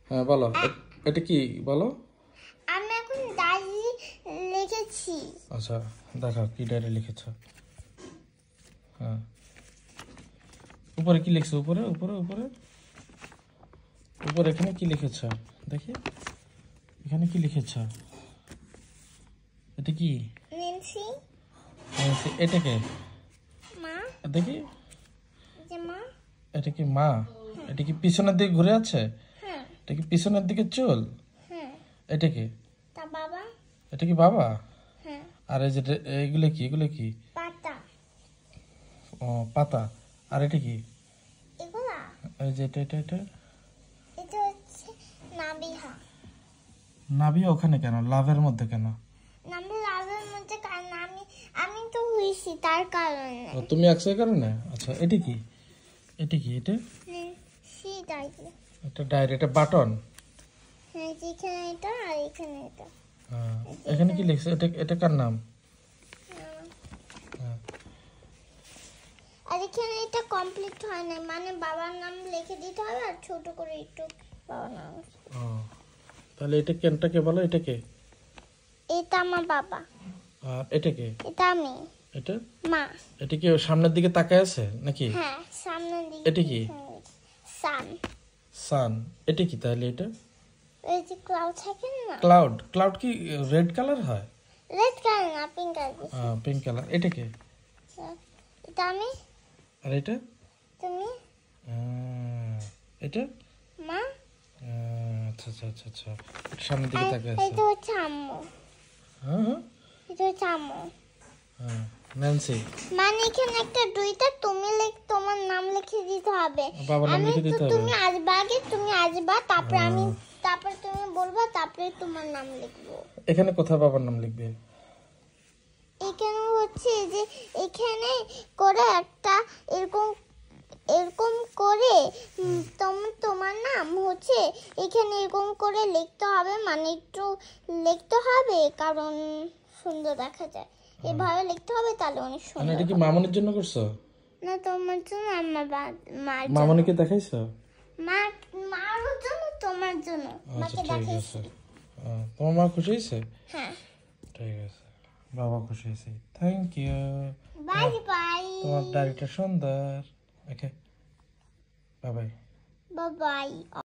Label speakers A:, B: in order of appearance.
A: হ্যাঁ বলো, এটা কি বলো?
B: আমি এখন ডায়েরি লিখেছি।
A: আচ্ছা দেখো কি ডায়েরি লিখেছ। হ্যাঁ উপরে কি লিখছো? উপরে উপরে উপরে উপরে এখানে কি লিখেছ দেখি? এখানে কি লিখেছ? এটা কি?
B: নেন্সি
A: এটাকে
B: মা,
A: দেখি।
B: যে মা।
A: এটা কি মা? এটা কি পিছনের দিকে ঘুরে আছে?
B: হ্যাঁ
A: এটা কি পিছনের দিকে চুল?
B: হ্যাঁ।
A: এটা কি?
B: তা বাবা।
A: এটা কি বাবা?
B: হ্যাঁ।
A: আর এই যে এগুলো কি? এগুলো কি?
B: পাতা।
A: ও পাতা। আর এটা কি?
B: এগুলা
A: এই যে এটা এটা এটা
B: এটা হচ্ছে নাবিহা।
A: নাভি ওখানে কেন? লাভের মধ্যে কেন?
B: নামি লাভের মধ্যে, কারণ আমি তো হইছি তার কারণে।
A: ও, তুমি একসাথে কারণে। আচ্ছা এটা কি? এটা কি? এটা
B: নেন্সি ডায়েরি।
A: এটা ডায়েরি, এটা বাটন।
B: হ্যাঁ, যেখানে এটা আর এখানে এটা।
A: এখানে কি লিখছে? এটা এটা কার নাম?
B: আর এখানে এটা কমপ্লিট হয় না, মানে বাবার নাম লিখে দিতে হবে আর ছোট করে একটু বাবার নাম।
A: ও তাহলে এটা কেনটাকে বলো? এটাকে?
B: এটা আমার বাবা,
A: আর এটাকে?
B: এটা আমি
A: এটা
B: মা।
A: এটা কি ওর সামনের দিকে তাকায় আছে নাকি?
B: হ্যাঁ, সামনের দিকে।
A: এটা কি?
B: সান।
A: সান। এটা কি তাহলে? এটা
B: এই যে ক্লাউড থাকে না,
A: ক্লাউড। ক্লাউড কি রেড কালার হয়?
B: রেড কালার না, পিঙ্ক কালার।
A: Pink colour. এটাকে?
B: এটা আমি,
A: আর এটা?
B: তুমি,
A: এটা?
B: মা।
A: আচ্ছা আচ্ছা আচ্ছা আচ্ছা, সামনের দিকে
B: আর
A: তাকায় আছে।
B: এটা হচ্ছে আম্মু।
A: হ্যাঁ হ্যাঁ
B: এটা হচ্ছে আম্মু।
A: হ্যাঁ ন্যান্সি।
B: মানে এখানে একটা দুইটা তুমি তোমার নাম লিখে দিতে হবে।
A: বাবার নাম লিখে দিতে হবে?
B: তুমি আসবা আগে, তুমি আসবা, তারপরে আমি, তারপরে তুমি বলবা, তারপরে তোমার নাম লিখবো।
A: এখানে কোথায় বাবার নাম লিখবে?
B: এখানে হচ্ছে যে এখানে করে একটা এরকম এরকম করে তোমার নাম হচ্ছে এখানে এরকম করে লিখতে হবে, মানে একটু লিখতে হবে কারণ সুন্দর দেখা যায়। এভাবে লিখতে হবে, তাহলে অনেক
A: মানে
B: সুন্দর
A: এটা কি
B: হবে।
A: মামনির জন্য করছো?
B: না, তোমার জন্য, আমার মার জন্য।
A: মামনিকে দেখাইছো?
B: মার জন্য, তোমার জন্য।
A: আচ্ছা
B: মাকে
A: ঠিক
B: দেখাইছি।
A: আছে। তোমার মা খুশি হয়েছে?
B: হ্যাঁ।
A: ঠিক আছে, বাবা খুশি হয়েছে। Thank you.
B: Bye bye.
A: তোমার ডায়েরিটা সুন্দর। Okay bye bye.
B: Bye by.